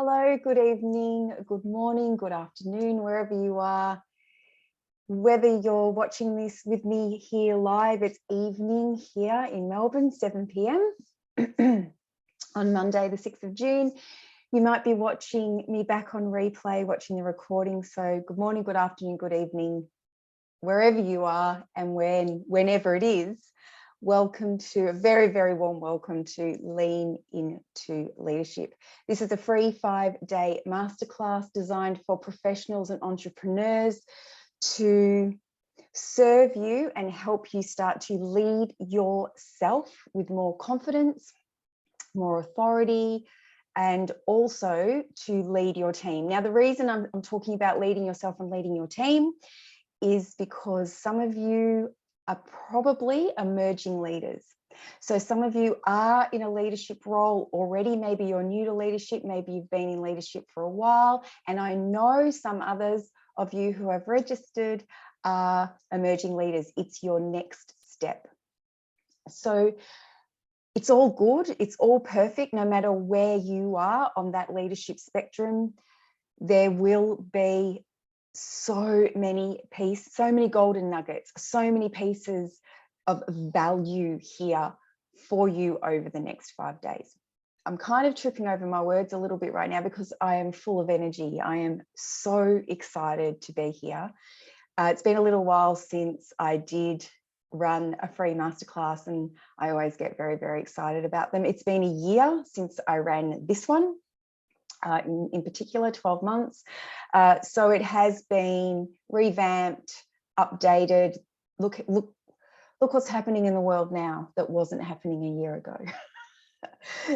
Hello, good evening, good morning, good afternoon, wherever you are. Whether you're watching this with me here live, it's evening here in Melbourne, 7 p.m. on Monday, the 6th of June. You might be watching me back on replay, watching the recording. So good morning, good afternoon, good evening, wherever you are and whenever it is. Welcome to a very, very warm welcome to Lean Into Leadership. This is a free 5-day masterclass designed for professionals and entrepreneurs to serve you and help you start to lead yourself with more confidence, more authority, and also to lead your team. Now, the reason I'm talking about leading yourself and leading your team is because some of you are probably emerging leaders. So some of you are in a leadership role already. Maybe you're new to leadership, maybe you've been in leadership for a while. And I know some others of you who have registered are emerging leaders. It's your next step. So it's all good. It's all perfect, no matter where you are on that leadership spectrum. There will be so many golden nuggets, so many pieces of value here for you over the next 5 days. I'm kind of tripping over my words a little bit right now because I am full of energy. I am so excited to be here. It's been a little while since I did run a free masterclass, and I always get very, very excited about them. It's been a year since I ran this one. In particular, 12 months. So it has been revamped, updated. Look what's happening in the world now that wasn't happening a year ago,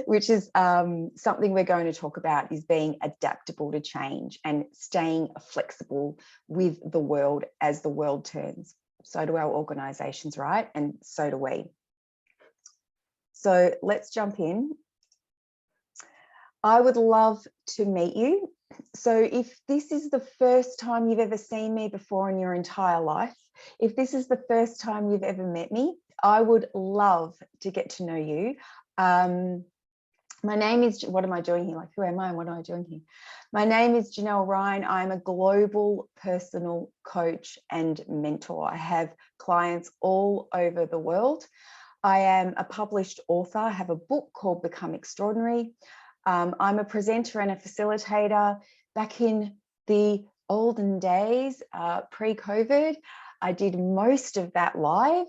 which is something we're going to talk about, is being adaptable to change and staying flexible with the world as the world turns. So do our organizations, right? And so do we. So let's jump in. I would love to meet you. So if this is the first time you've ever seen me before in your entire life, if this is the first time you've ever met me, I would love to get to know you. My name is, what am I doing here? Like, who am I and what am I doing here? My name is Janelle Ryan. I'm a global personal coach and mentor. I have clients all over the world. I am a published author. I have a book called Become Extraordinary. I'm a presenter and a facilitator. Back in the olden days, pre-COVID, I did most of that live,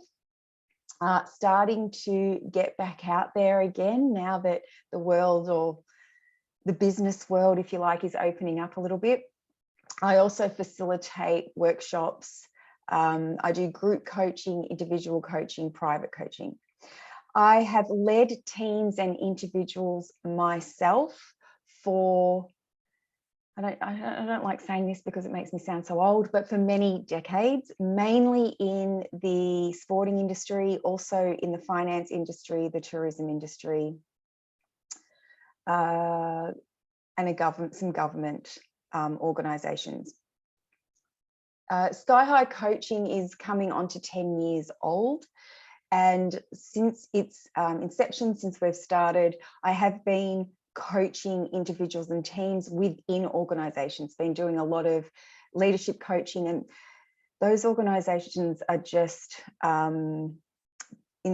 starting to get back out there again now that the world, or the business world, if you like, is opening up a little bit. I also facilitate workshops. I do group coaching, individual coaching, private coaching. I have led teams and individuals myself for, I don't like saying this because it makes me sound so old, but for many decades, mainly in the sporting industry, also in the finance industry, the tourism industry, and some government organisations. Sky High Coaching is coming on to 10 years old. And since its inception, since we've started, I have been coaching individuals and teams within organizations, been doing a lot of leadership coaching, and those organizations are just in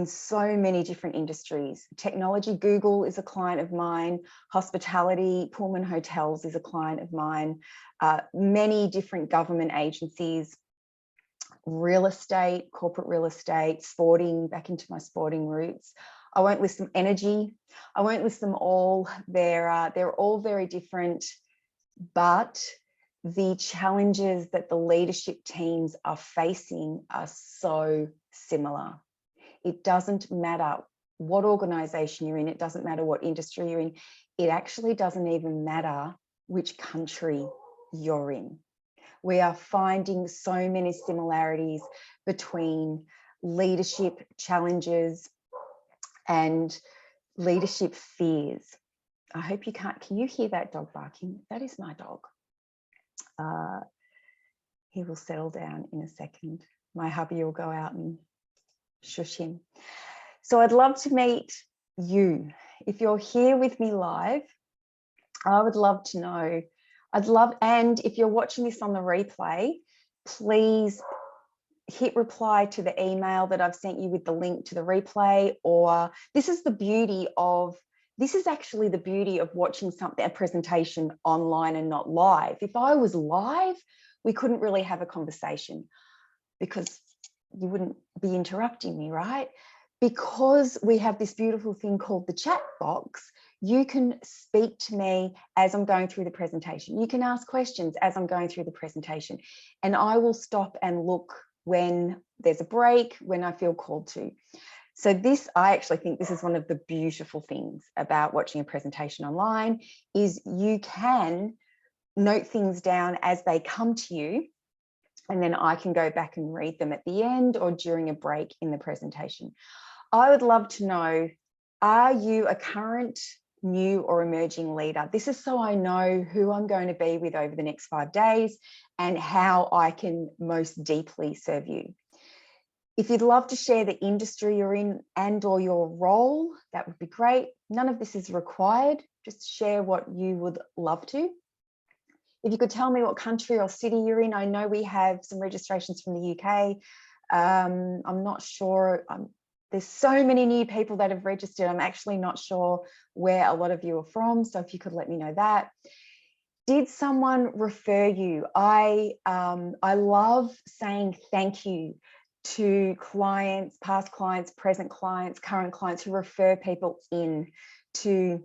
so many different industries. Technology, Google is a client of mine. Hospitality, Pullman Hotels is a client of mine. Many different government agencies, real estate, corporate real estate, sporting, back into my sporting roots. I won't list them. Energy, I won't list them all. They're all very different, but the challenges that the leadership teams are facing are so similar. It doesn't matter what organization you're in. It doesn't matter what industry you're in. It actually doesn't even matter which country you're in. We are finding so many similarities between leadership challenges and leadership fears. I hope you can't, can you hear that dog barking? That is my dog. He will settle down in a second. My hubby will go out and shush him. So I'd love to meet you. If you're here with me live, I would love to know. And if you're watching this on the replay, please hit reply to the email that I've sent you with the link to the replay. Or this is actually the beauty of watching a presentation online and not live. If I was live, we couldn't really have a conversation because you wouldn't be interrupting me, right? Because we have this beautiful thing called the chat box, you can speak to me as I'm going through the presentation. You can ask questions as I'm going through the presentation, and I will stop and look when there's a break, when I feel called to. So I actually think this is one of the beautiful things about watching a presentation online, is you can note things down as they come to you, and then I can go back and read them at the end or during a break in the presentation. I would love to know, are you a current, new or emerging leader? This is so I know who I'm going to be with over the next 5 days and how I can most deeply serve you. If you'd love to share the industry you're in and or your role, that would be great. None of this is required. Just share what you would love to. If you could tell me what country or city you're in. I know we have some registrations from the UK. I'm not sure. There's so many new people that have registered. I'm actually not sure where a lot of you are from. So if you could let me know that. Did someone refer you? I love saying thank you to clients, past clients, present clients, current clients who refer people in to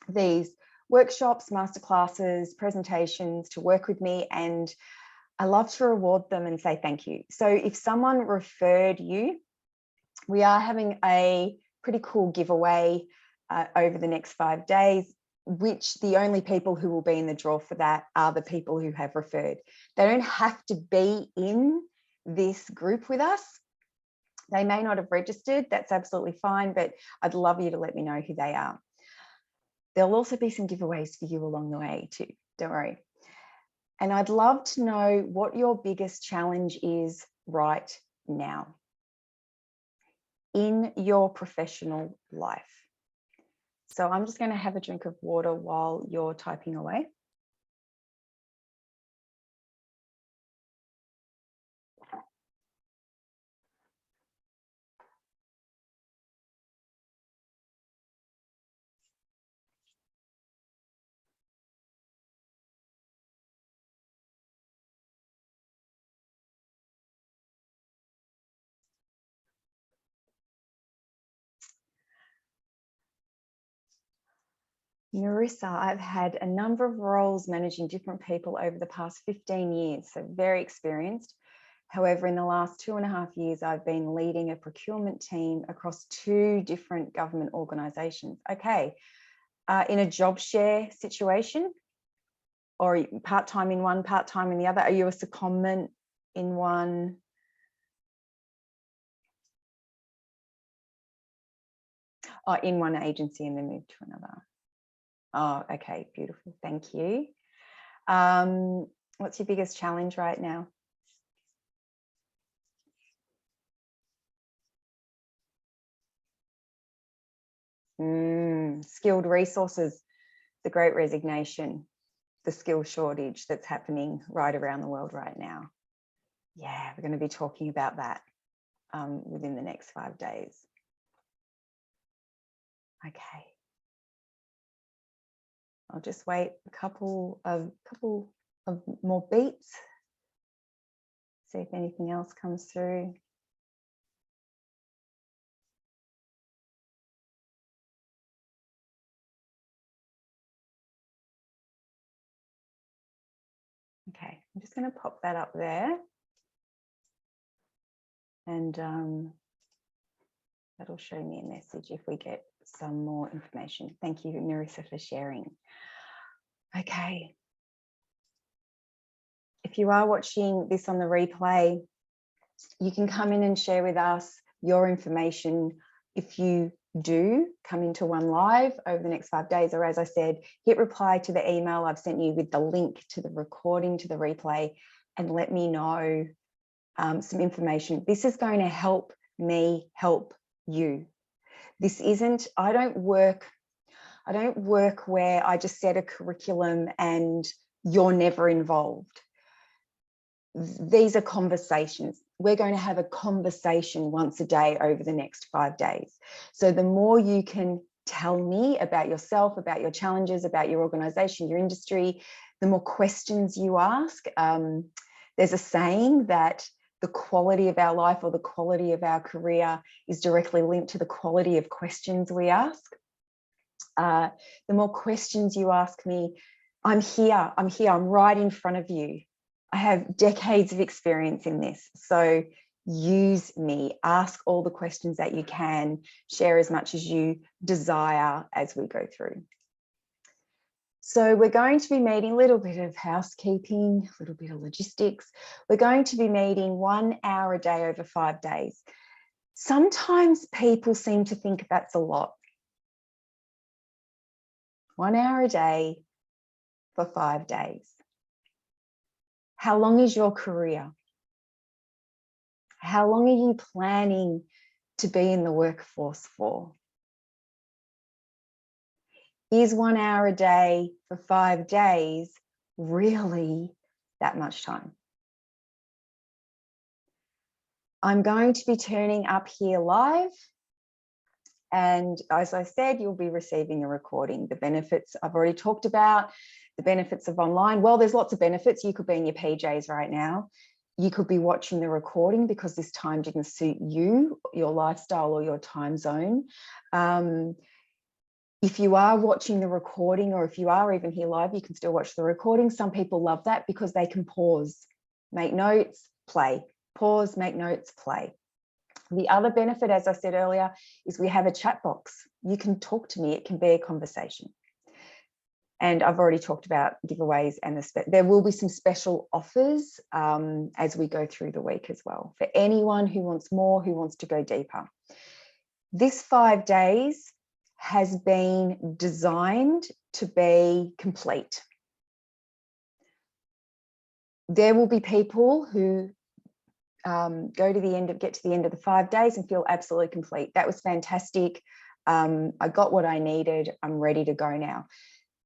these workshops, masterclasses, presentations to work with me, and I love to reward them and say thank you. So if someone referred you, we are having a pretty cool giveaway over the next 5 days, which the only people who will be in the draw for that are the people who have referred. They don't have to be in this group with us. They may not have registered, that's absolutely fine, but I'd love you to let me know who they are. There'll also be some giveaways for you along the way too, don't worry. And I'd love to know what your biggest challenge is right now in your professional life. So I'm just going to have a drink of water while you're typing away. Marissa, I've had a number of roles managing different people over the past 15 years, so very experienced. However, in the last 2.5 years, I've been leading a procurement team across 2 different government organisations. Okay, in a job share situation, or part-time in one, part-time in the other? Are you a secondment in one? Oh, in one agency and then move to another. Oh, okay, beautiful. Thank you. What's your biggest challenge right now? Skilled resources, the great resignation, the skill shortage that's happening right around the world right now. Yeah, we're going to be talking about that within the next 5 days. Okay. I'll just wait a couple of more beats. See if anything else comes through. Okay, I'm just going to pop that up there. And that'll show me a message if we get some more information. Thank you, Marissa, for sharing. Okay. If you are watching this on the replay, you can come in and share with us your information. If you do come into one live over the next 5 days, or as I said, hit reply to the email I've sent you with the link to the recording, to the replay, and let me know some information. This is going to help me help you. This isn't, I I don't work where I just set a curriculum and you're never involved. These are conversations. We're going to have a conversation once a day over the next 5 days. So the more you can tell me about yourself, about your challenges, about your organization, your industry, the more questions you ask. There's a saying that the quality of our life or the quality of our career is directly linked to the quality of questions we ask. The more questions you ask me, I'm here, I'm right in front of you. I have decades of experience in this. So use me, ask all the questions that you can, share as much as you desire as we go through. So we're going to be meeting a little bit of housekeeping, a little bit of logistics. We're going to be meeting 1 hour a day over 5 days. Sometimes people seem to think that's a lot. 1 hour a day for 5 days. How long is your career? How long are you planning to be in the workforce for? Is 1 hour a day for 5 days really that much time? I'm going to be turning up here live. And as I said, you'll be receiving a recording. The benefits I've already talked about, the benefits of online. Well, there's lots of benefits. You could be in your PJs right now. You could be watching the recording because this time didn't suit you, your lifestyle or your time zone. If you are watching the recording, or if you are even here live, you can still watch the recording. Some people love that because they can pause, make notes, play, pause, make notes, play. The other benefit, as I said earlier, is we have a chat box. You can talk to me. It can be a conversation. And I've already talked about giveaways and there will be some special offers as we go through the week as well for anyone who wants more, who wants to go deeper. This 5 days has been designed to be complete. There will be people who get to the end of the 5 days and feel absolutely complete. That was fantastic. I got what I needed. I'm ready to go now.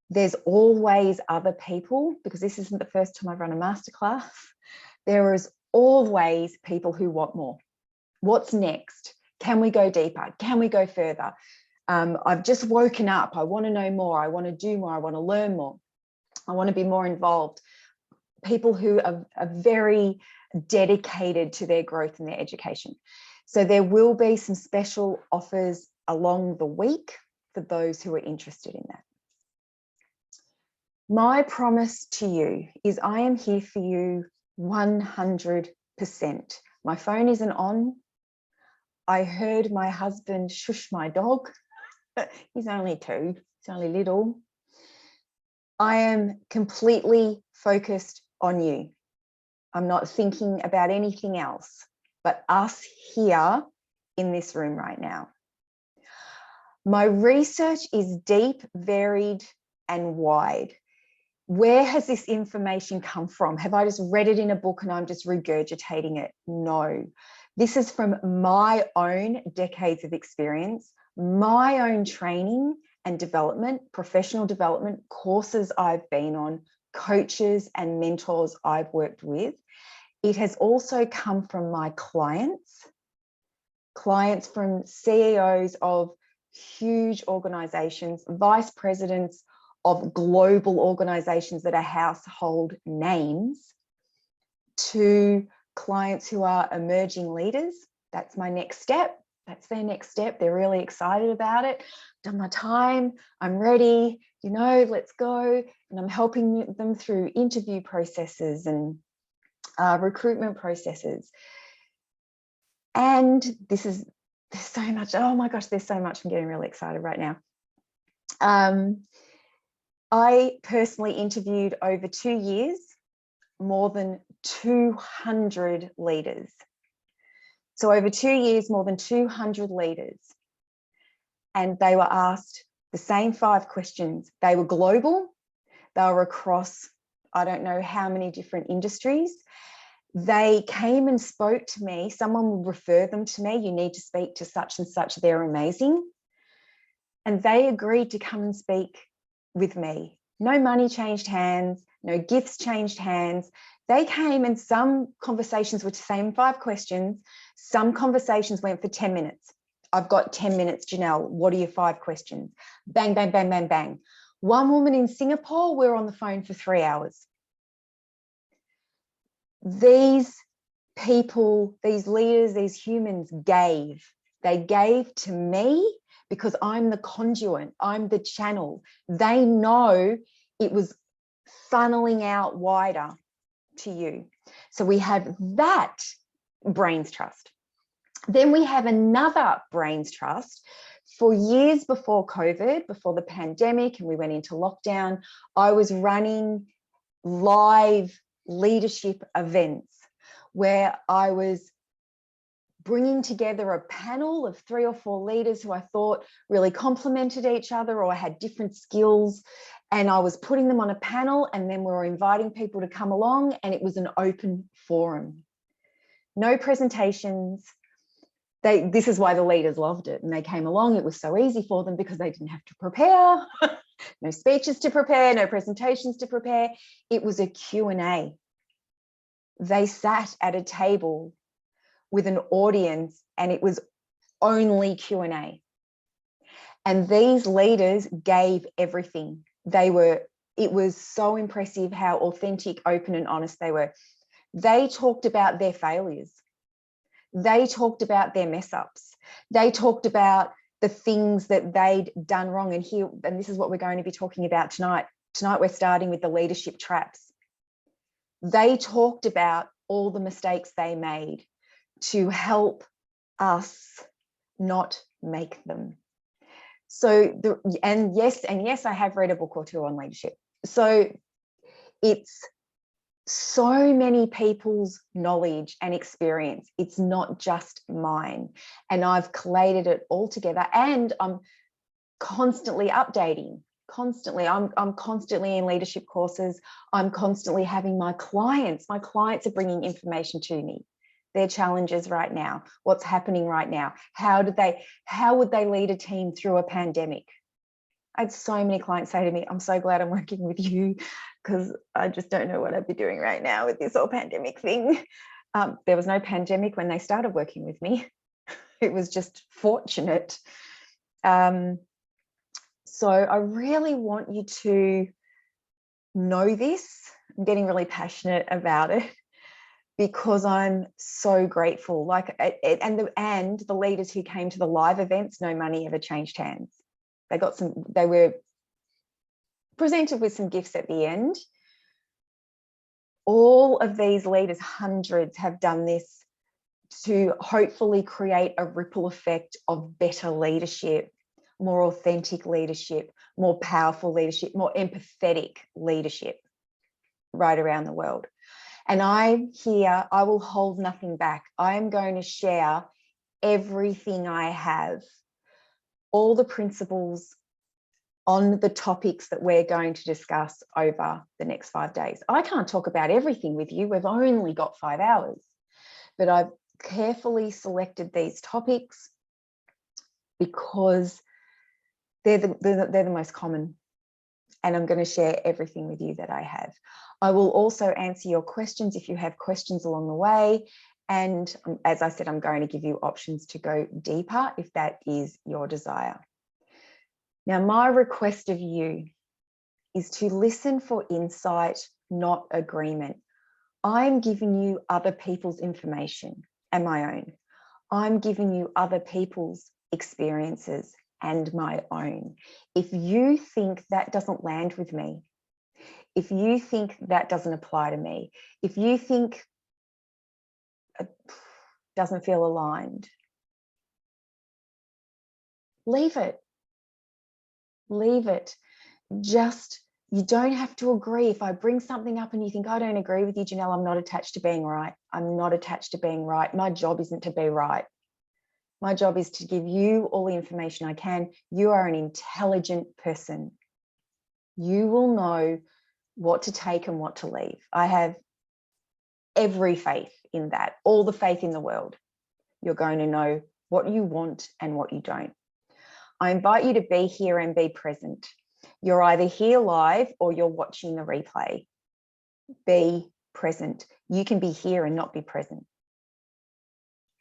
There's always other people, because this isn't the first time I've run a masterclass. There is always people who want more. What's next? Can we go deeper? Can we go further? I've just woken up. I want to know more. I want to do more. I want to learn more. I want to be more involved. People who are very dedicated to their growth and their education. So there will be some special offers along the week for those who are interested in that. My promise to you is I am here for you 100%. My phone isn't on. I heard my husband shush my dog. He's only 2, he's only little. I am completely focused on you. I'm not thinking about anything else but us here in this room right now. My research is deep, varied, and wide. Where has this information come from? Have I just read it in a book and I'm just regurgitating it? No. This is from my own decades of experience, my own training and development, professional development, courses I've been on, coaches and mentors I've worked with. It has also come from my clients from CEOs of huge organizations, vice presidents of global organizations that are household names, to clients who are emerging leaders. That's my next step. That's their next step. They're really excited about it. Done my time. I'm ready. You know, let's go. And I'm helping them through interview processes and recruitment processes. And there's so much. Oh my gosh, there's so much. I'm getting really excited right now. I personally interviewed over 2 years, more than 200 leaders. So over 2 years, more than 200 leaders. And they were asked the same 5 questions. They were global. They were across, I don't know how many different industries. They came and spoke to me. Someone would refer them to me. You need to speak to such and such. They're amazing. and they agreed to come and speak with me. No money changed hands, no gifts changed hands. They came, and some conversations were the same 5 questions. Some conversations went for 10 minutes. I've got 10 minutes, Janelle. What are your 5 questions? Bang, bang, bang, bang, bang. One woman in Singapore, we're on the phone for 3 hours. These people, these leaders, these humans gave. They gave to me because I'm the conduit, I'm the channel. They know it was funneling out wider to you. So we have that brains trust. Then we have another brains trust. For years before COVID, before the pandemic, and we went into lockdown, I was running live leadership events where I was bringing together a panel of 3 or 4 leaders who I thought really complemented each other or had different skills. And I was putting them on a panel, and then we were inviting people to come along, and it was an open forum. No presentations. This is why the leaders loved it, and they came along. It was so easy for them because they didn't have to prepare. No speeches to prepare, no presentations to prepare. It was a Q&A. They sat at a table with an audience, and it was only Q&A. And these leaders gave everything. It was so impressive how authentic, open, and honest they were. They talked about their failures. They talked about their mess ups. They talked about the things that they'd done wrong. And this is what we're going to be talking about tonight. Tonight, we're starting with the leadership traps. They talked about all the mistakes they made to help us not make them. So, yes, I have read a book or 2 on leadership. So it's so many people's knowledge and experience. It's not just mine. And I've collated it all together, and I'm constantly updating. I'm constantly in leadership courses. I'm constantly having my clients are bringing information to me, their challenges right now, what's happening right now. How would they lead a team through a pandemic? I had so many clients say to me, I'm so glad I'm working with you because I just don't know what I'd be doing right now with this whole pandemic thing. There was no pandemic when they started working with me. It was just fortunate. So I really want you to know this. I'm getting really passionate about it because I'm so grateful. And the leaders who came to the live events, no money ever changed hands. They were presented with some gifts at the end. All of these leaders, hundreds, have done this to hopefully create a ripple effect of better leadership, more authentic leadership, more powerful leadership, more empathetic leadership right around the world. And I will hold nothing back. I am going to share everything I have, all the principles on the topics that we're going to discuss over the next 5 days. I can't talk about everything with you. We've only got 5 hours, but I've carefully selected these topics because they're the most common, and I'm going to share everything with you that I have. I will also answer your questions if you have questions along the way. And as I said, I'm going to give you options to go deeper if that is your desire. Now, my request of you is to listen for insight, not agreement. I'm giving you other people's information and my own. I'm giving you other people's experiences and my own. If you think that doesn't land with me, if you think that doesn't apply to me, if you think it doesn't feel aligned, leave it. Leave it. You don't have to agree. If I bring something up and you think, I don't agree with you, Janelle, I'm not attached to being right. I'm not attached to being right. My job isn't to be right. My job is to give you all the information I can. You are an intelligent person. You will know what to take and what to leave. I have every faith in that, all the faith in the world. You're going to know what you want and what you don't. I invite you to be here and be present. You're either here live or you're watching the replay. Be present. You can be here and not be present.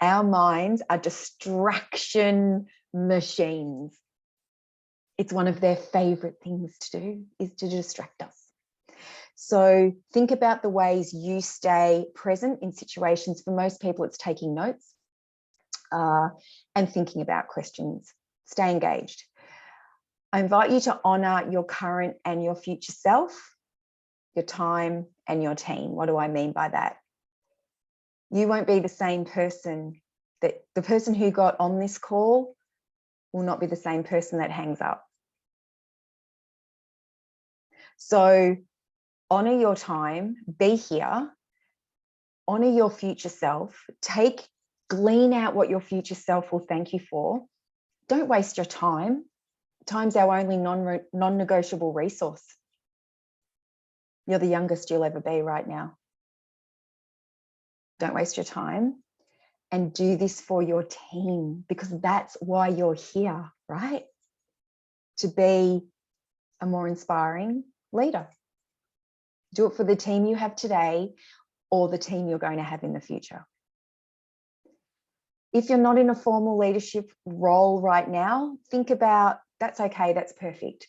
Our minds are distraction machines. It's one of their favorite things to do, is to distract us. So think about the ways you stay present in situations. For most people, it's taking notes and thinking about questions. Stay engaged. I invite you to honor your current and your future self, your time and your team. What do I mean by that? You won't be the same person. That the person who got on this call will not be the same person that hangs up. So honor your time, be here, honor your future self, glean out what your future self will thank you for. Don't waste your time. Time's our only non-negotiable resource. You're the youngest you'll ever be right now. Don't waste your time and do this for your team, because that's why you're here, right? To be a more inspiring leader. Do it for the team you have today or the team you're going to have in the future. If you're not in a formal leadership role right now, think about, that's okay, that's perfect.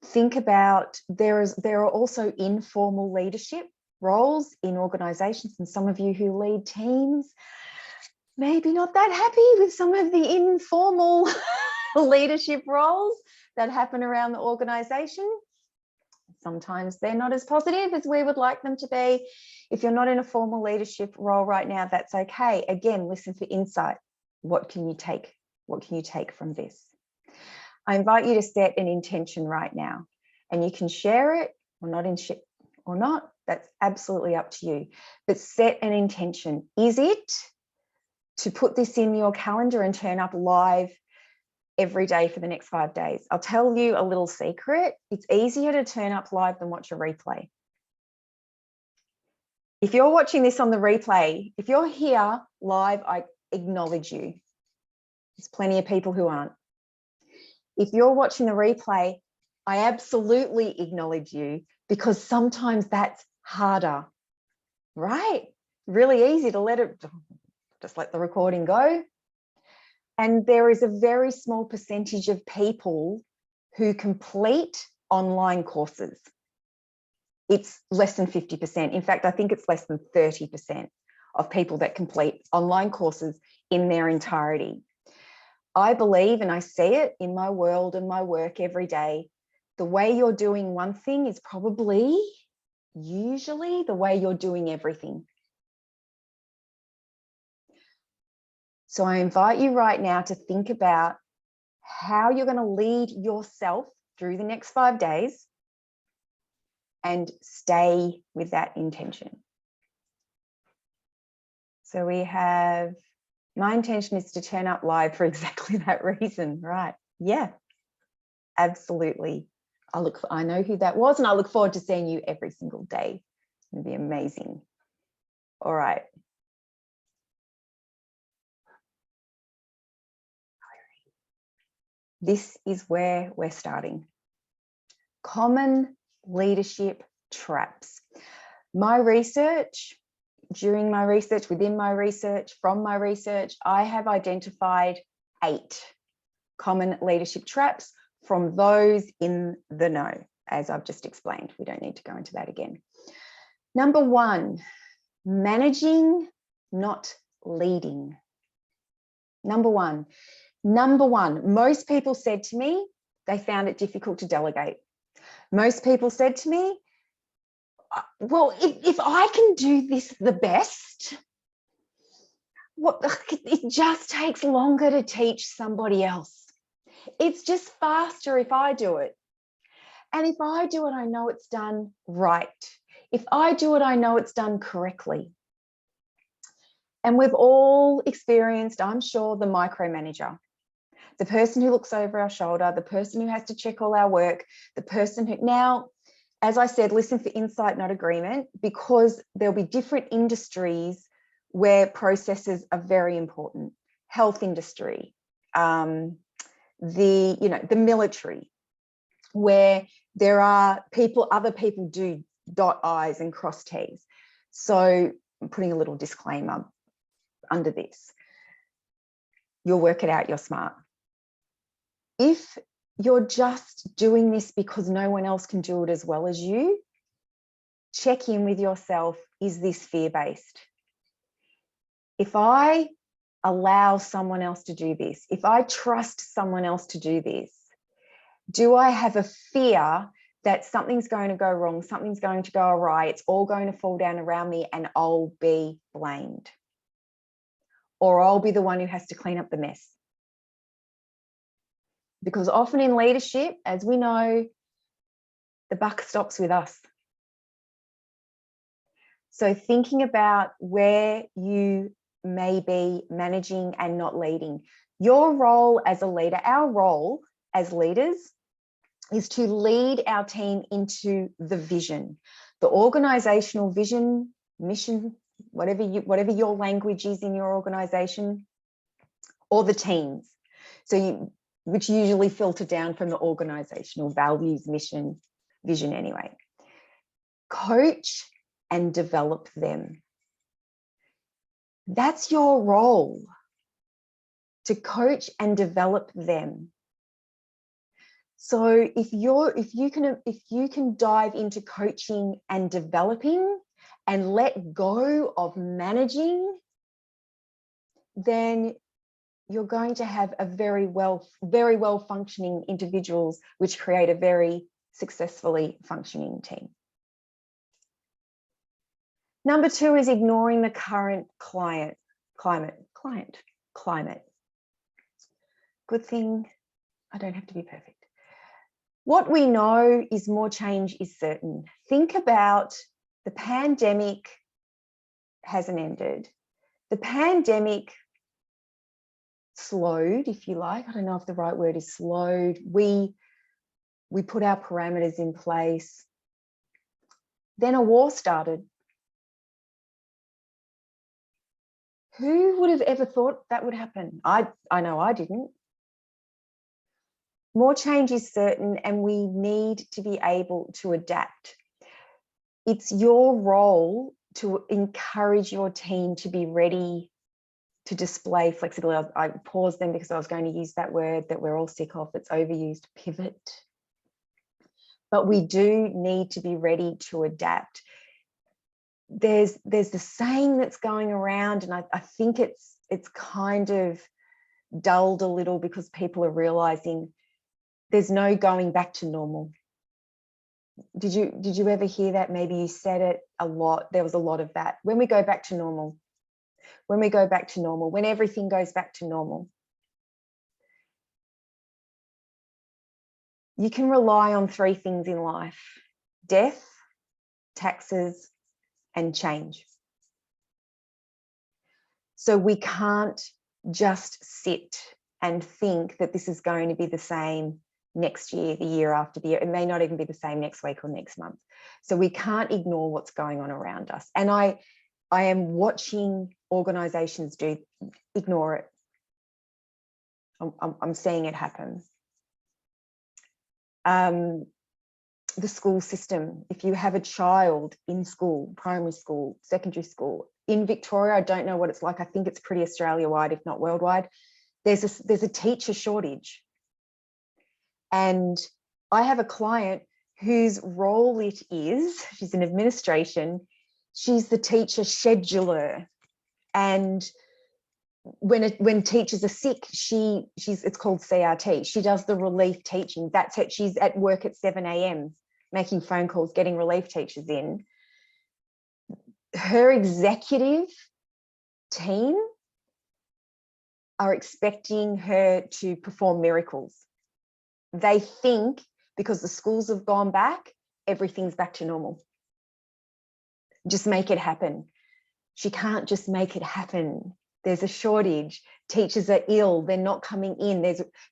Think about, there are also informal leadership roles in organizations, and some of you who lead teams, maybe not that happy with some of the informal leadership roles that happen around the organization. Sometimes they're not as positive as we would like them to be. If you're not in a formal leadership role right now, that's okay. Again, listen for insight. What can you take? What can you take from this? I invite you to set an intention right now, and you can share it or not. That's absolutely up to you. But set an intention. Is it to put this in your calendar and turn up live every day for the next 5 days? I'll tell you a little secret. It's easier to turn up live than watch a replay. If you're watching this on the replay, if you're here live, I acknowledge you. There's plenty of people who aren't. If you're watching the replay, I absolutely acknowledge you, because sometimes that's harder, right? Really easy to just let the recording go. And there is a very small percentage of people who complete online courses. It's less than 50%. In fact, I think it's less than 30% of people that complete online courses in their entirety. I believe, and I see it in my world and my work every day, the way you're doing one thing is probably, usually, the way you're doing everything. So I invite you right now to think about how you're going to lead yourself through the next 5 days and stay with that intention. So we have, my intention is to turn up live for exactly that reason, right? Yeah, absolutely. I know who that was, and I look forward to seeing you every single day. It'll be amazing. All right. This is where we're starting. Common leadership traps. My research, during my research, within my research, from my research, I have identified 8 common leadership traps from those in the know, as I've just explained. We don't need to go into that again. Number 1, managing, not leading. Number one, most people said to me, they found it difficult to delegate. Most people said to me, well, if I can do this the best, it just takes longer to teach somebody else. It's just faster if I do it. And if I do it, I know it's done right. If I do it, I know it's done correctly. And we've all experienced, I'm sure, the micromanager, the person who looks over our shoulder, the person who has to check all our work, the person who, now, as I said, listen for insight, not agreement, because there'll be different industries where processes are very important. Health industry, the military, where there are other people do dot I's and cross T's. So I'm putting a little disclaimer under this. You'll work it out, you're smart. If you're just doing this because no one else can do it as well as you, check in with yourself. Is this fear-based? If I allow someone else to do this, if I trust someone else to do this, do I have a fear that something's going to go wrong, something's going to go awry, it's all going to fall down around me and I'll be blamed? Or I'll be the one who has to clean up the mess? Because often in leadership, as we know, the buck stops with us. So thinking about where you may be managing and not leading. Your role as a leader, our role as leaders, is to lead our team into the vision, the organizational vision, mission, whatever your language is in your organization, or the teams. So which usually filter down from the organizational values, mission, vision anyway. Coach and develop them. That's your role, to coach and develop them. So if you can dive into coaching and developing and let go of managing, then you're going to have a very well functioning individuals, which create a very successfully functioning team. Number 2 is ignoring the current climate. Good thing I don't have to be perfect. What we know is more change is certain. Think about the pandemic hasn't ended. The pandemic slowed, if you like. I don't know if the right word is slowed. We put our parameters in place. Then a war started. Who would have ever thought that would happen? I know I didn't. More change is certain, and we need to be able to adapt. It's your role to encourage your team to be ready to display flexibility. I paused then because I was going to use that word that we're all sick of, it's overused, pivot. But we do need to be ready to adapt. There's the saying that's going around, and I think it's kind of dulled a little because people are realizing there's no going back to normal. Did you ever hear that? Maybe you said it a lot. There was a lot of that. When we go back to normal, when everything goes back to normal, you can rely on 3 things in life: death, taxes, and change. So we can't just sit and think that this is going to be the same next year, the year after the year. It may not even be the same next week or next month. So we can't ignore what's going on around us. And I am watching organizations ignore it. I'm seeing it happen. The school system, if you have a child in school, primary school, secondary school, in Victoria, I don't know what it's like. I think it's pretty Australia-wide, if not worldwide. There's a teacher shortage. And I have a client whose role it is, she's in administration, she's the teacher scheduler. And when teachers are sick, it's called CRT. She does the relief teaching. That's it. She's at work at 7 a.m. making phone calls, getting relief teachers in. Her executive team are expecting her to perform miracles. They think because the schools have gone back, everything's back to normal. Just make it happen. She can't just make it happen. There's a shortage. Teachers are ill. They're not coming in.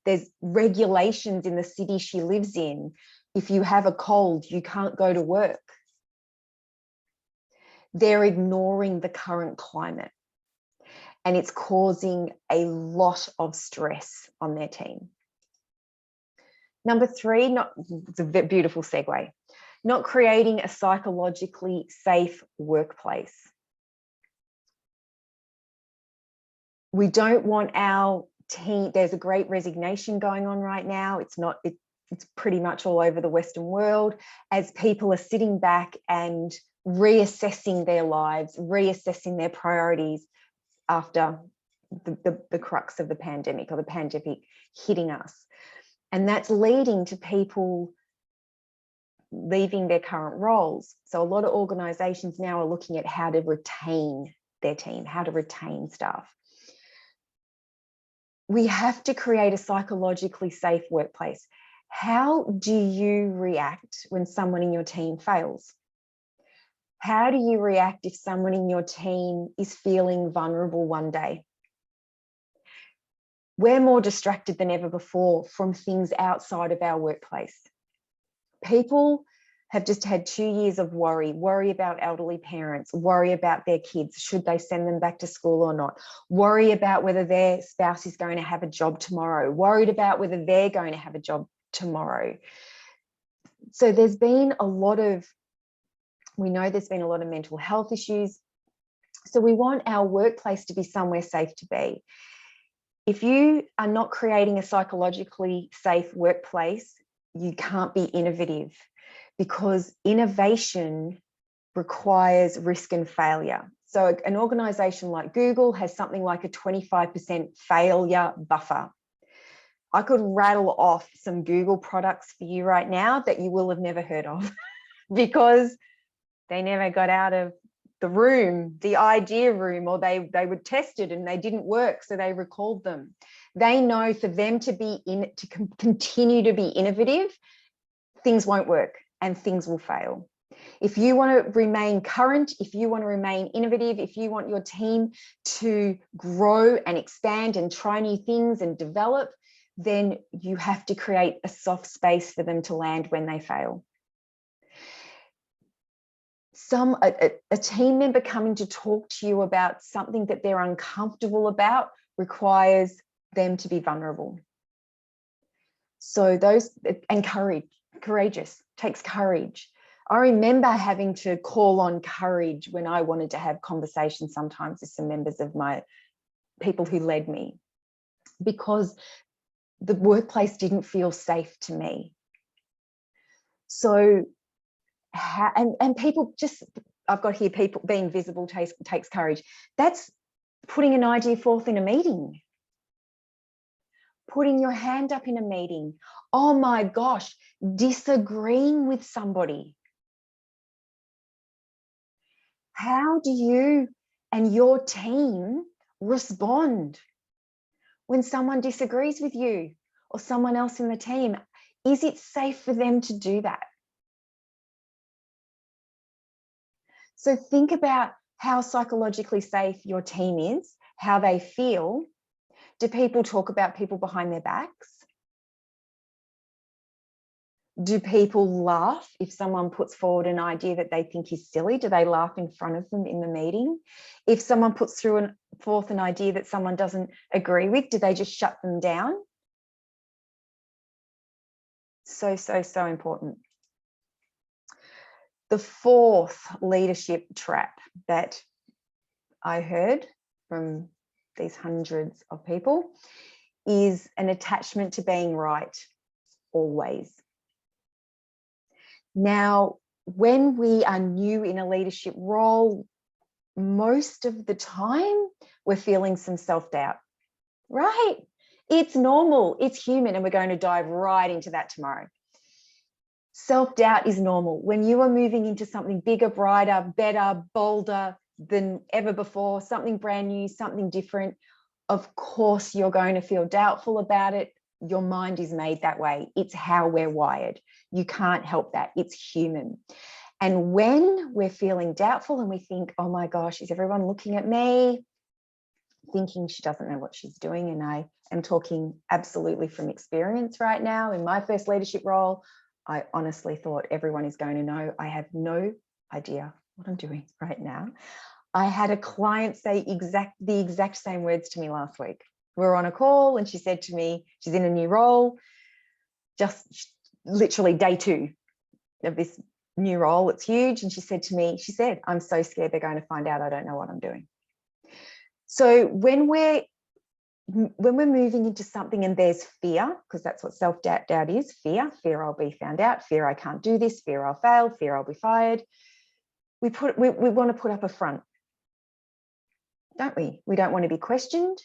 There's regulations in the city she lives in. If you have a cold, you can't go to work. They're ignoring the current climate, and it's causing a lot of stress on their team. Number three, it's a beautiful segue, not creating a psychologically safe workplace. We don't want our team, there's a great resignation going on right now. It's pretty much all over the Western world, as people are sitting back and reassessing their lives, reassessing their priorities after the crux of the pandemic, or the pandemic hitting us. And that's leading to people leaving their current roles. So a lot of organizations now are looking at how to retain their team, how to retain staff. We have to create a psychologically safe workplace. How do you react when someone in your team fails? How do you react if someone in your team is feeling vulnerable one day? We're more distracted than ever before from things outside of our workplace. People have just had 2 years of worry about elderly parents, worry about their kids, should they send them back to school or not, worry about whether their spouse is going to have a job tomorrow, worried about whether they're going to have a job tomorrow. So there's been a lot of, we know there's been a lot of mental health issues. So we want our workplace to be somewhere safe to be. If you are not creating a psychologically safe workplace, you can't be innovative, because innovation requires risk and failure. So an organization like Google has something like a 25% failure buffer. I could rattle off some Google products for you right now that you will have never heard of because they never got out of the room, the idea room, or they were tested and they didn't work, so they recalled them. They know for them to continue to be innovative, things won't work and things will fail. If you want to remain current, if you want to remain innovative, if you want your team to grow and expand and try new things and develop, then you have to create a soft space for them to land when they fail. A team member coming to talk to you about something that they're uncomfortable about requires them to be vulnerable. So courageous, takes courage. I remember having to call on courage when I wanted to have conversations sometimes with some members of my people who led me, because the workplace didn't feel safe to me. So and people just, I've got here, people being visible takes courage. That's putting an idea forth in a meeting, putting your hand up in a meeting. Oh my gosh, disagreeing with somebody. How do you and your team respond when someone disagrees with you or someone else in the team? Is it safe for them to do that? So think about how psychologically safe your team is, how they feel. Do people talk about people behind their backs? Do people laugh if someone puts forward an idea that they think is silly? Do they laugh in front of them in the meeting? If someone puts forth an idea that someone doesn't agree with, do they just shut them down? So important. The fourth leadership trap that I heard from these hundreds of people is an attachment to being right always. Now, when we are new in a leadership role, most of the time we're feeling some self-doubt, right? It's normal, it's human, and we're going to dive right into that tomorrow. Self-doubt is normal. When you are moving into something bigger, brighter, better, bolder than ever before, something brand new, something different, of course you're going to feel doubtful about it. Your mind is made that way. It's how we're wired. You can't help that. It's human. And when we're feeling doubtful and we think, oh my gosh, is everyone looking at me, thinking she doesn't know what she's doing? And I am talking absolutely from experience right now. In my first leadership role, I honestly thought everyone is going to know. I have no idea what I'm doing right now. I had a client say the exact same words to me last week. We were on a call and she said to me, she's in a new role. just literally day 2 of this new role. It's huge. And she said to me, I'm so scared they're going to find out I don't know what I'm doing. So when we're moving into something and there's fear, because that's what self-doubt is, fear I'll be found out, fear I can't do this, fear I'll fail, fear I'll be fired. We want to put up a front, don't we? We don't want to be questioned.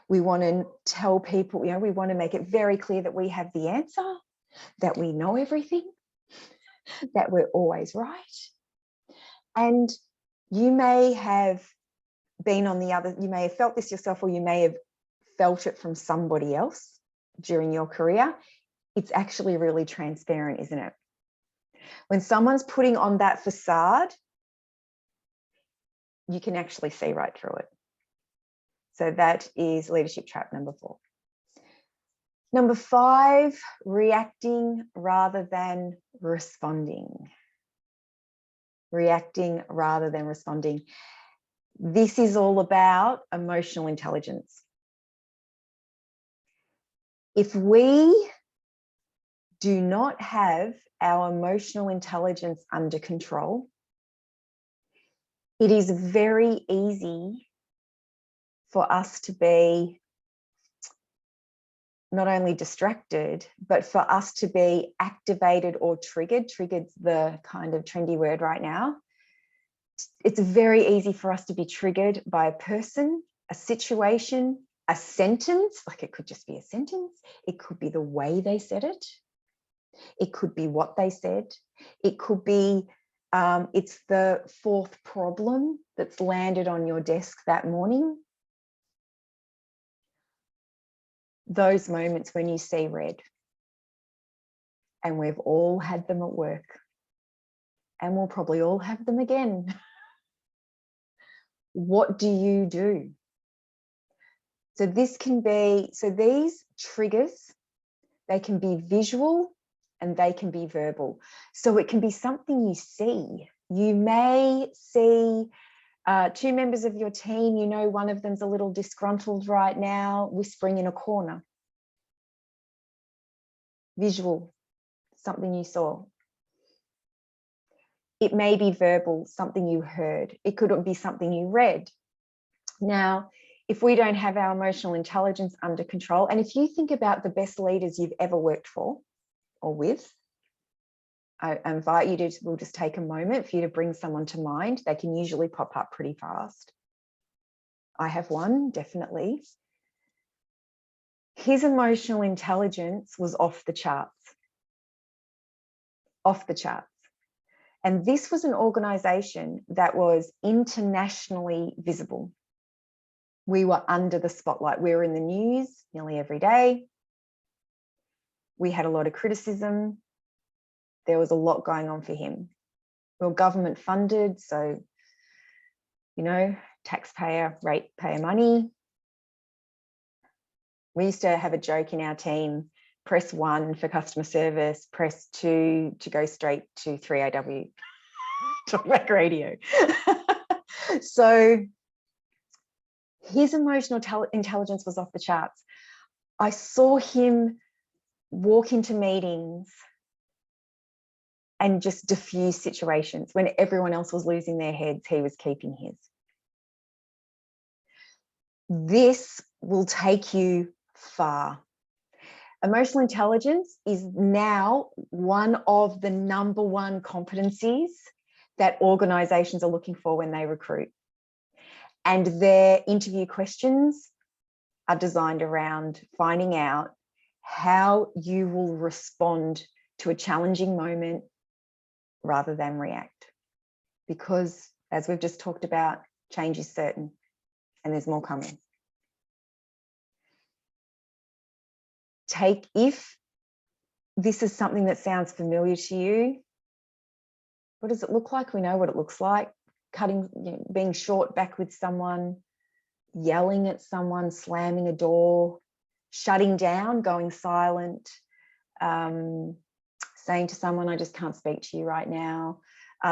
We want to tell people, we want to make it very clear that we have the answer, that we know everything, that we're always right. And you may have been on the other, you may have felt this yourself, or you may have felt it from somebody else during your career. It's actually really transparent, isn't it? When someone's putting on that facade, you can actually see right through it. So that is leadership trap number 4. Number 5, reacting rather than responding. Reacting rather than responding. This is all about emotional intelligence. If we do not have our emotional intelligence under control, it is very easy for us to be not only distracted, but for us to be activated or triggered. Triggered's the kind of trendy word right now. It's very easy for us to be triggered by a person, a situation, a sentence. Like, it could just be a sentence. It could be the way they said it. It could be what they said. It could be, it's the 4th problem that's landed on your desk that morning. Those moments when you see red, and we've all had them at work, and we'll probably all have them again. What do you do? So this can be, so these triggers, they can be visual and they can be verbal. So it can be something you see. You may see 2 members of your team, one of them's a little disgruntled right now, whispering in a corner. Visual, something you saw. It may be verbal, something you heard. It could be something you read. Now, if we don't have our emotional intelligence under control, and if you think about the best leaders you've ever worked for or with, I invite you to, we'll just take a moment for you to bring someone to mind. They can usually pop up pretty fast. I have one, definitely. His emotional intelligence was off the charts. Off the charts. And this was an organization that was internationally visible. We were under the spotlight. We were in the news nearly every day. We had a lot of criticism. There was a lot going on for him. We were government funded, so, taxpayer, ratepayer money. We used to have a joke in our team, press 1 for customer service, press 2 to go straight to 3AW, Talkback Radio. So his emotional intelligence was off the charts. I saw him walk into meetings and just diffuse situations. When everyone else was losing their heads, he was keeping his. This will take you far. Emotional intelligence is now one of the number 1 competencies that organizations are looking for when they recruit. And their interview questions are designed around finding out how you will respond to a challenging moment rather than react. Because, as we've just talked about, change is certain and there's more coming. If this is something that sounds familiar to you, what does it look like? We know what it looks like. Being short back with someone, yelling at someone, slamming a door, shutting down, going silent, saying to someone, I just can't speak to you right now,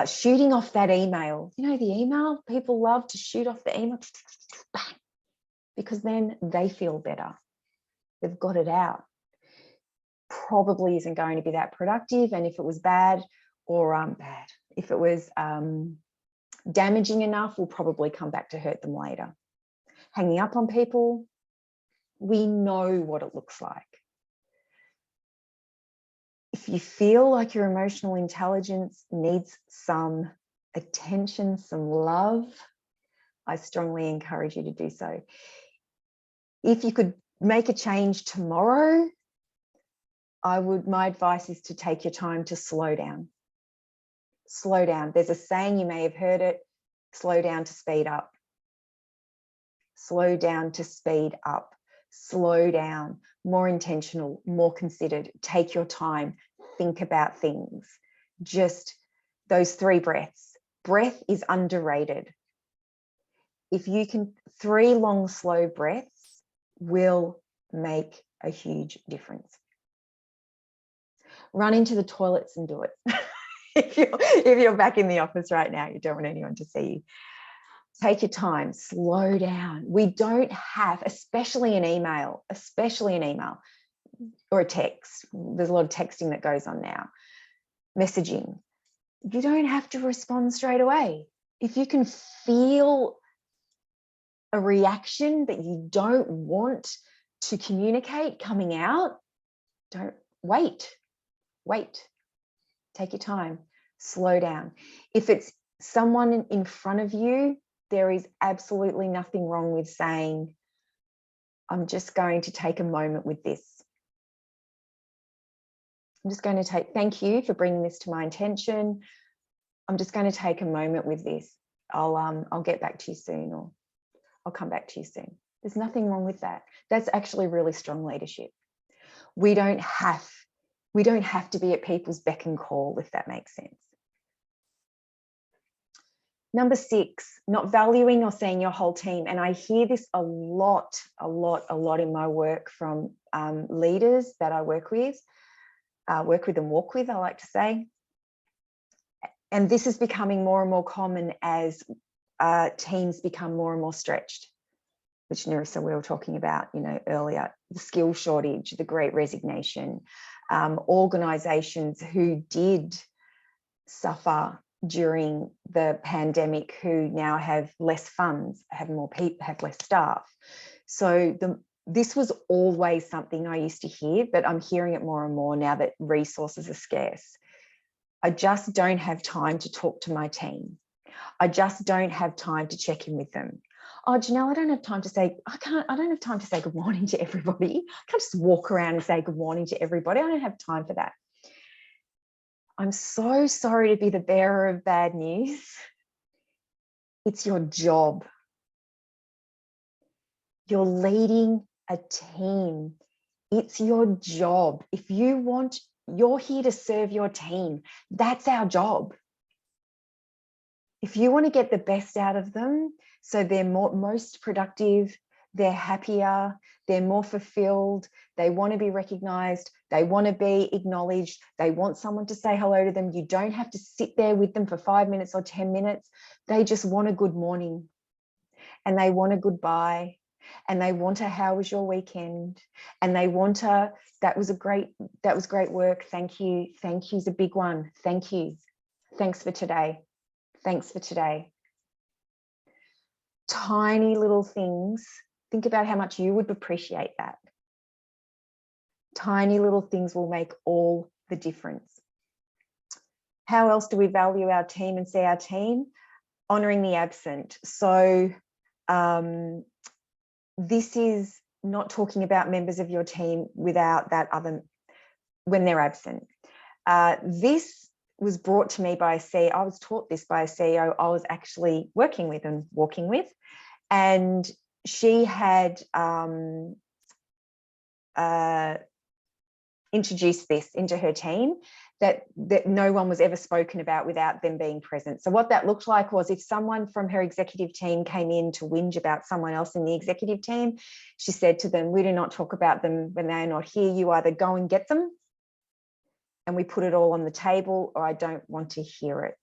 shooting off that email. The email, people love to shoot off the email because then they feel better. They've got it out. probably isn't going to be that productive. And if it was bad or if it was damaging enough, we'll probably come back to hurt them later. Hanging up on people, we know what it looks like. If you feel like your emotional intelligence needs some attention, some love, I strongly encourage you to do so. If you could make a change tomorrow, my advice is to take your time to slow down. Slow down. There's a saying, you may have heard it, slow down to speed up. Slow down to speed up. Slow down, more intentional, more considered. Take your time, think about things. Just those 3 breaths. Breath is underrated. If you can, 3 long, slow breaths will make a huge difference. Run into the toilets and do it. If you're back in the office right now, you don't want anyone to see you. Take your time, slow down. We don't have, especially an email or a text. There's a lot of texting that goes on now. Messaging. You don't have to respond straight away. If you can feel a reaction that you don't want to communicate coming out, don't wait. Take your time, slow down. If it's someone in front of you, there is absolutely nothing wrong with saying, I'm just going to take a moment with this. I'm just going to thank you for bringing this to my attention. I'm just going to take a moment with this. I'll get back to you soon, or I'll come back to you soon. There's nothing wrong with that. That's actually really strong leadership. We don't have to be at people's beck and call, if that makes sense. Number 6, not valuing or seeing your whole team. And I hear this a lot in my work from leaders that I work with and walk with, I like to say. And this is becoming more and more common as teams become more and more stretched, which Nerissa, we were talking about, earlier, the skill shortage, the great resignation, organizations who did suffer during the pandemic, who now have less funds, have more people, have less staff. So this was always something I used to hear, but I'm hearing it more and more now that resources are scarce. I just don't have time to talk to my team. I just don't have time to check in with them. Oh, Janelle, I don't have time to say, I don't have time to say good morning to everybody. I can't just walk around and say good morning to everybody. I don't have time for that. I'm so sorry to be the bearer of bad news. It's your job. You're leading a team. It's your job. If you're here to serve your team. That's our job. If you want to get the best out of them, so they're most productive, they're happier, they're more fulfilled, they want to be recognized, they want to be acknowledged, they want someone to say hello to them. You don't have to sit there with them for 5 minutes or 10 minutes. They just want a good morning, and they want a goodbye, and they want a how was your weekend, and they want a that was great work, thank you is a big one, thank you, thanks for today. Thanks for today. Tiny little things. Think about how much you would appreciate that. Tiny little things will make all the difference. How else do we value our team and see our team? Honouring the absent. So this is not talking about members of your team without that other, when they're absent. This was brought to me by a CEO. I was taught this by a CEO I was actually working with and walking with, and she had introduced this into her team, that no one was ever spoken about without them being present. So what that looked like was, if someone from her executive team came in to whinge about someone else in the executive team, she said to them, we do not talk about them when they're not here. You either go and get them and we put it all on the table, or I don't want to hear it.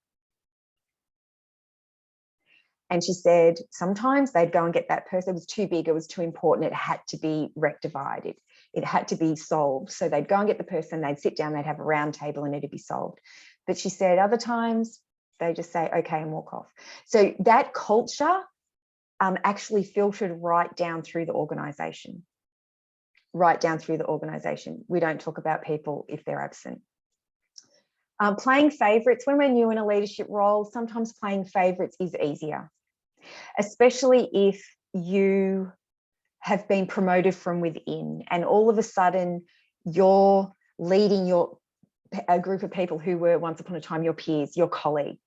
And she said sometimes they'd go and get that person. It was too big, it was too important, it had to be rectified. It had to be solved. So they'd go and get the person, they'd sit down, they'd have a round table and it'd be solved. But she said other times they just say, okay, and walk off. So that culture actually filtered right down through the organization. Right down through the organization. We don't talk about people if they're absent. Playing favorites, when we're new in a leadership role, sometimes playing favorites is easier, especially if you have been promoted from within and all of a sudden you're leading a group of people who were once upon a time your peers, your colleagues.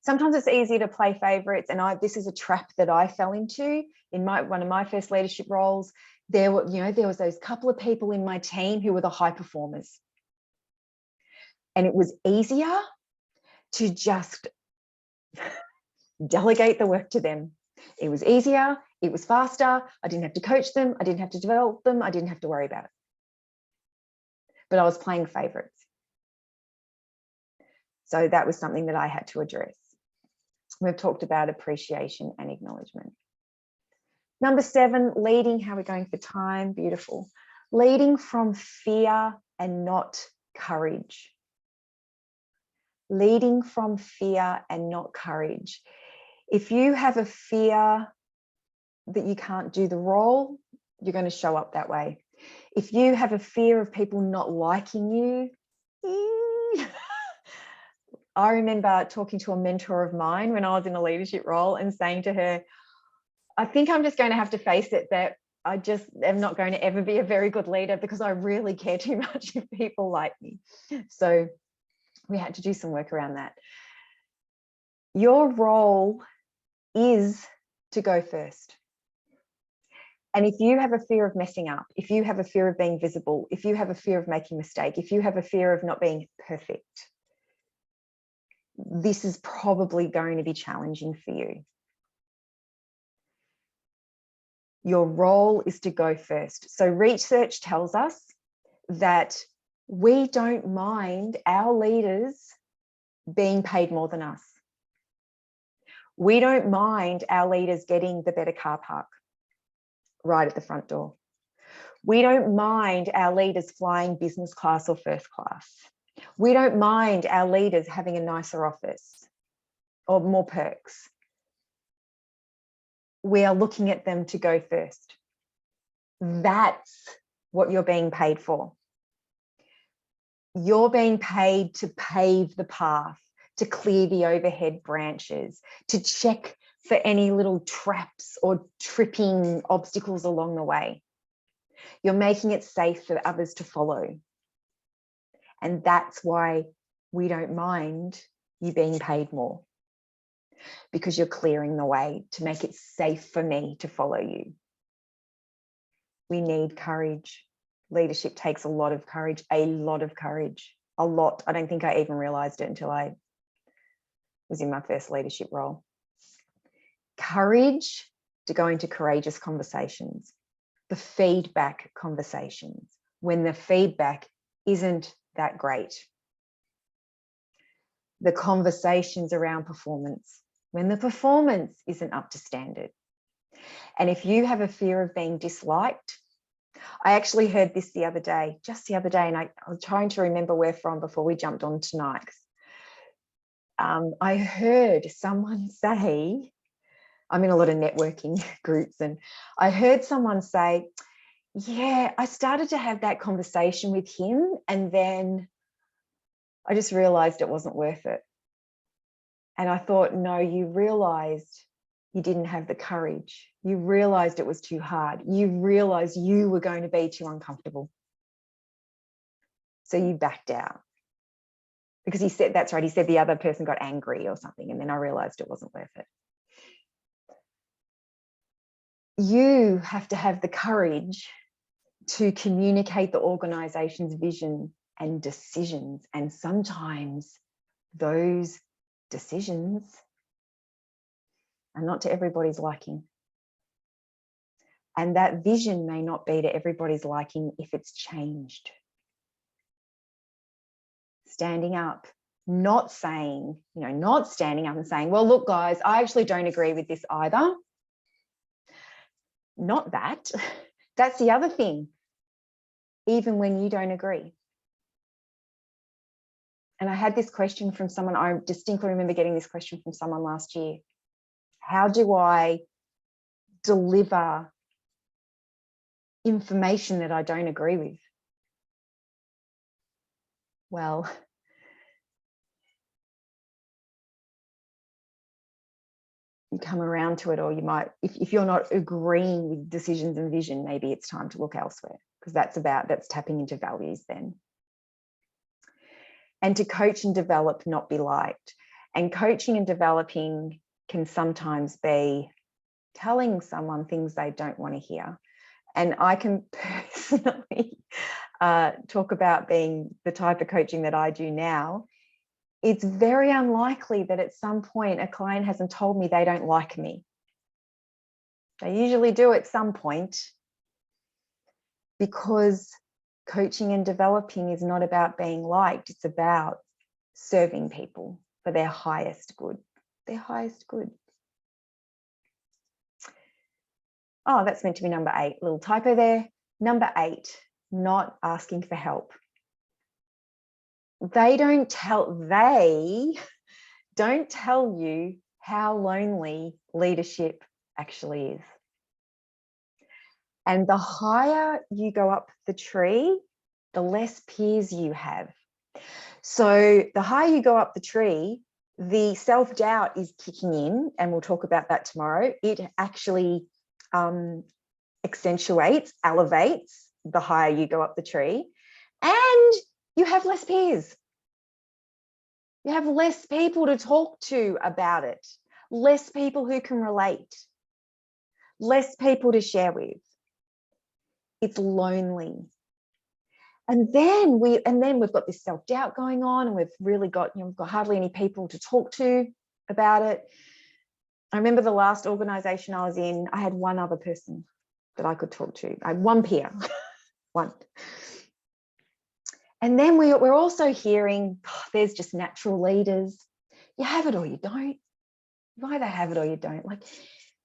Sometimes it's easier to play favorites, and this is a trap that I fell into in one of my first leadership roles. There was those couple of people in my team who were the high performers. And it was easier to just delegate the work to them. It was easier, it was faster. I didn't have to coach them, I didn't have to develop them, I didn't have to worry about it. But I was playing favorites. So that was something that I had to address. We've talked about appreciation and acknowledgement. Number 7, leading. How we're going for time. Beautiful. Leading from fear and not courage. Leading from fear and not courage. If you have a fear that you can't do the role, you're going to show up that way. If you have a fear of people not liking you, I remember talking to a mentor of mine when I was in a leadership role and saying to her, I think I'm just going to have to face it that I just am not going to ever be a very good leader because I really care too much if people like me. So we had to do some work around that. Your role is to go first. And if you have a fear of messing up, if you have a fear of being visible, if you have a fear of making a mistake, if you have a fear of not being perfect, this is probably going to be challenging for you. Your role is to go first. So research tells us that we don't mind our leaders being paid more than us. We don't mind our leaders getting the better car park right at the front door. We don't mind our leaders flying business class or first class. We don't mind our leaders having a nicer office or more perks. We are looking at them to go first. That's what you're being paid for. You're being paid to pave the path, to clear the overhead branches, to check for any little traps or tripping obstacles along the way. You're making it safe for others to follow. And that's why we don't mind you being paid more, because you're clearing the way to make it safe for me to follow you. We need courage. Leadership takes a lot of courage, a lot. I don't think I even realized it until I was in my first leadership role. Courage to go into courageous conversations, the feedback conversations, when the feedback isn't that great. The conversations around performance, when the performance isn't up to standard. And if you have a fear of being disliked, I actually heard this just the other day, and I was trying to remember where from before we jumped on tonight. I heard someone say, I'm in a lot of networking groups, and I heard someone say, yeah, I started to have that conversation with him, and then I just realized it wasn't worth it. And I thought, no, you realized you didn't have the courage. You realized it was too hard. You realized you were going to be too uncomfortable. So you backed out. Because he said, that's right, he said the other person got angry or something, and then I realized it wasn't worth it. You have to have the courage to communicate the organization's vision and decisions. And sometimes those decisions are not to everybody's liking. And that vision may not be to everybody's liking if it's changed. Standing up, not saying, not standing up and saying, well, look, guys, I actually don't agree with this either. Not that. That's the other thing. even when you don't agree. And I had this question from someone, I distinctly remember getting this question from someone last year. How do I deliver information that I don't agree with? Well, you come around to it, or you might, if you're not agreeing with decisions and vision, maybe it's time to look elsewhere, because that's tapping into values then. And to coach and develop, not be liked. And coaching and developing can sometimes be telling someone things they don't want to hear. And I can personally talk about being the type of coaching that I do now. It's very unlikely that at some point a client hasn't told me they don't like me. They usually do at some point, because coaching and developing is not about being liked. It's about serving people for their highest good, their highest good. Oh, that's meant to be number 8, little typo there. Number 8, not asking for help. They don't tell you how lonely leadership actually is. And the higher you go up the tree, the less peers you have. So the higher you go up the tree, the self-doubt is kicking in, and we'll talk about that tomorrow. It actually accentuates, elevates the higher you go up the tree, and you have less peers. You have less people to talk to about it, less people who can relate, less people to share with. It's lonely. And then we've got this self-doubt going on, and we've really got, we've got hardly any people to talk to about it. I remember the last organization I was in, I had one other person that I could talk to. I had one peer, one. And then we're also hearing, there's just natural leaders. You have it or you don't. You either have it or you don't. Like,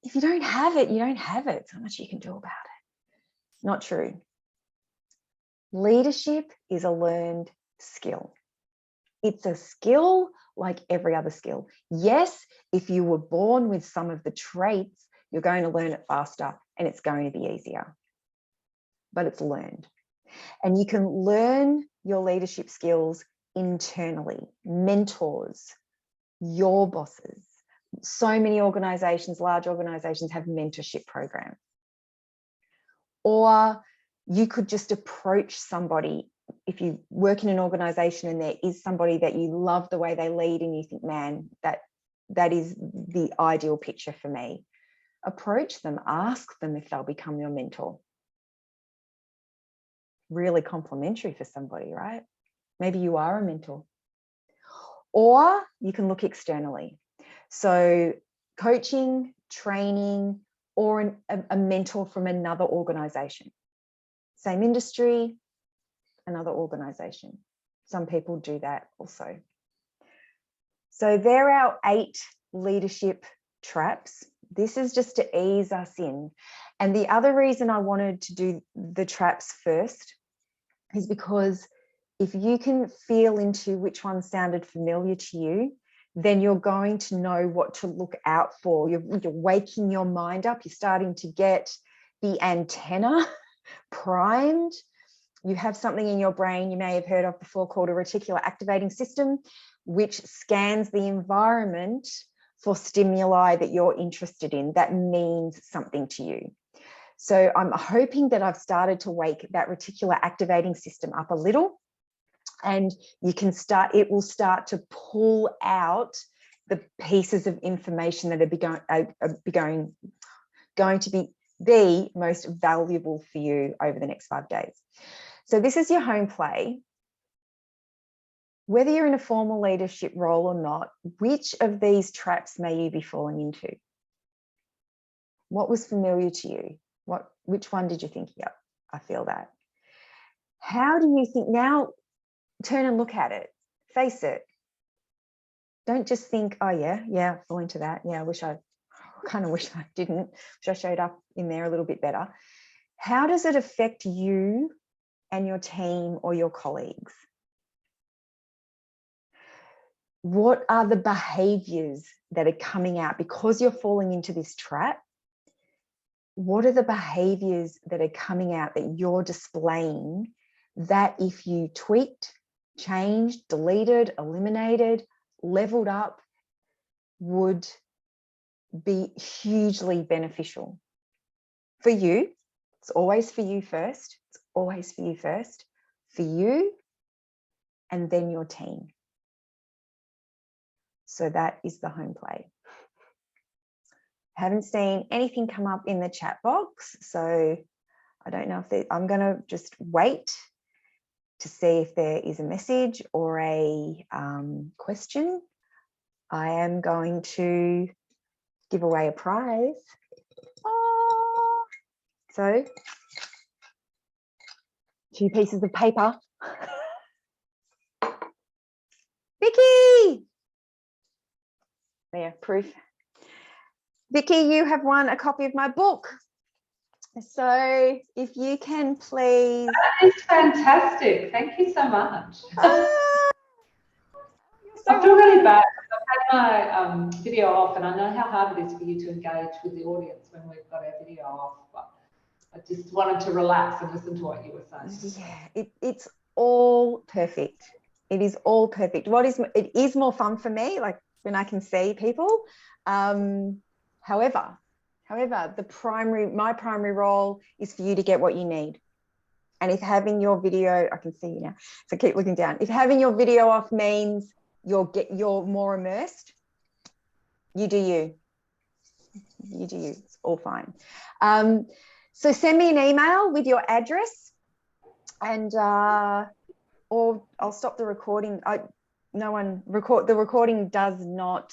if you don't have it, you don't have it. There's not much you can do about it. Not true. Leadership is a learned skill. It's a skill like every other skill. Yes, if you were born with some of the traits, you're going to learn it faster and it's going to be easier. But it's learned. And you can learn your leadership skills internally. Mentors, your bosses. So many organizations, large organizations, have mentorship programs. Or you could just approach somebody. If you work in an organization and there is somebody that you love the way they lead and you think, man, that is the ideal picture for me, approach them, ask them if they'll become your mentor. Really complimentary for somebody, right? Maybe you are a mentor. Or you can look externally. So coaching, training, or a mentor from another organization. Same industry, another organization. Some people do that also. So there are our 8 leadership traps. This is just to ease us in. And the other reason I wanted to do the traps first is because if you can feel into which one sounded familiar to you, then you're going to know what to look out for. You're waking your mind up. You're starting to get the antenna primed. You have something in your brain you may have heard of before called a reticular activating system, which scans the environment for stimuli that you're interested in, that means something to you. So I'm hoping that I've started to wake that reticular activating system up a little, and you can start, it will start to pull out the pieces of information that are going to be the most valuable for you over the next 5 days. So this is your home play. Whether you're in a formal leadership role or not, which of these traps may you be falling into? What was familiar to you? Which one did you think, yep, I feel that? How do you think now? Turn and look at it, face it. Don't just think, oh yeah, I fall into that. Yeah, I kind of wish I didn't, wish I showed up in there a little bit better. How does it affect you and your team or your colleagues? What are the behaviors that are coming out because you're falling into this trap? What are the behaviors that are coming out that you're displaying that if you tweaked, changed, deleted, eliminated, leveled up, would be hugely beneficial for you? It's always for you first. It's always for you first, for you, and then your team. So that is the home play. Haven't seen anything come up in the chat box, so I don't know if I'm going to just wait to see if there is a message or a question. I am going to give away a prize. Oh, so 2 pieces of paper. Vicky! There, proof. Vicky, you have won a copy of my book. So if you can please. That is fantastic. Thank you so much. I feel really bad. I've had my video off, and I know how hard it is for you to engage with the audience when we've got our video off, but I just wanted to relax and listen to what you were saying. Yeah, it's all perfect. It is all perfect. It is more fun for me, like when I can see people. However, my primary role is for you to get what you need. And if having your video, I can see you now, so keep looking down. If having your video off means you're more immersed, you do you. You do you. It's all fine. So send me an email with your address, and or I'll stop the recording. The recording does not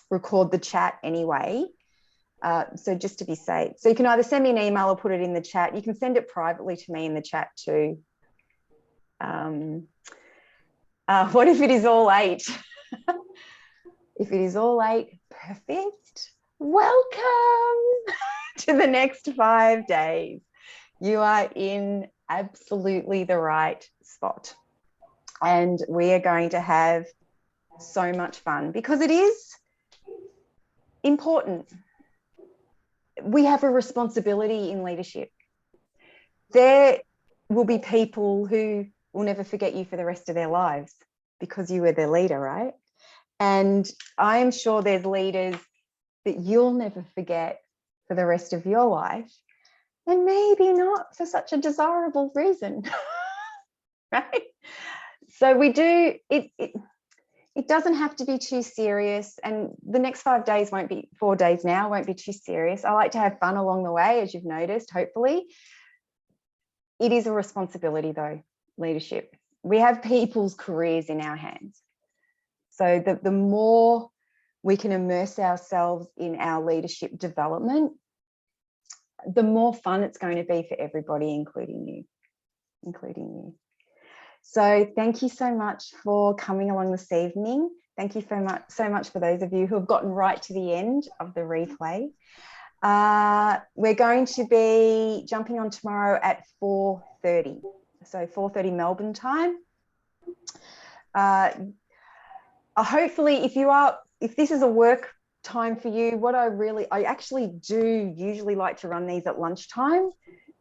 record the chat anyway. So just to be safe. So you can either send me an email or put it in the chat. You can send it privately to me in the chat too. What if it is all 8? If it is all 8, perfect. Welcome to the next 5 days. You are in absolutely the right spot. And we are going to have so much fun because it is important. We have a responsibility in leadership. There will be people who will never forget you for the rest of their lives because you were their leader, right? And I am sure there's leaders that you'll never forget for the rest of your life, and maybe not for such a desirable reason, right? So we do, it doesn't have to be too serious, and the next 5 days won't be 4 days now, won't be too serious. I like to have fun along the way, as you've noticed, hopefully. It is a responsibility though, leadership. We have people's careers in our hands. So the more we can immerse ourselves in our leadership development, the more fun it's going to be for everybody, including you. So thank you so much for coming along this evening. Thank you so much for those of you who have gotten right to the end of the replay. We're going to be jumping on tomorrow at 4:30. So 4:30 Melbourne time. Hopefully, if this is a work time for you, I actually do usually like to run these at lunchtime.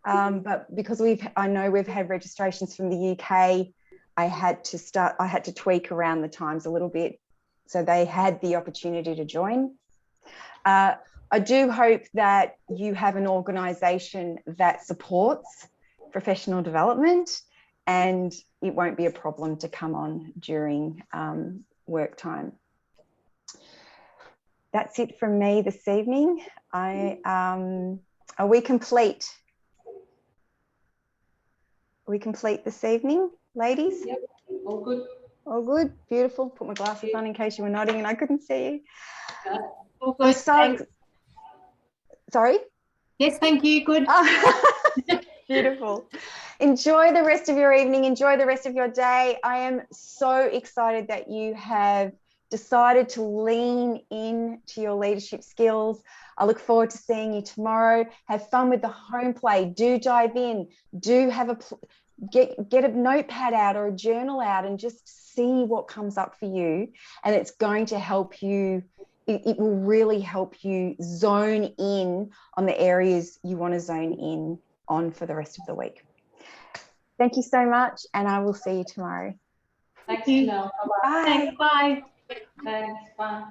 But because I know we've had registrations from the UK, I had to tweak around the times a little bit so they had the opportunity to join. I do hope that you have an organisation that supports professional development, and it won't be a problem to come on during work time. That's it from me this evening. Are we complete? Are we complete this evening, ladies? Yep, all good. All good, beautiful. Put my glasses on in case you were nodding and I couldn't see you. Yeah. All good. Sorry? Yes, thank you. Good. Beautiful. Enjoy the rest of your evening. Enjoy the rest of your day. I am so excited that you have decided to lean in to your leadership skills. I look forward to seeing you tomorrow. Have fun with the home play. Do dive in. Do have get a notepad out or a journal out and just see what comes up for you. And it's going to help you. It will really help you zone in on the areas you want to zone in on for the rest of the week. Thank you so much, and I will see you tomorrow. Thanks, you. Janelle. Bye-bye. Bye. Thanks. Bye. Thanks. Bye.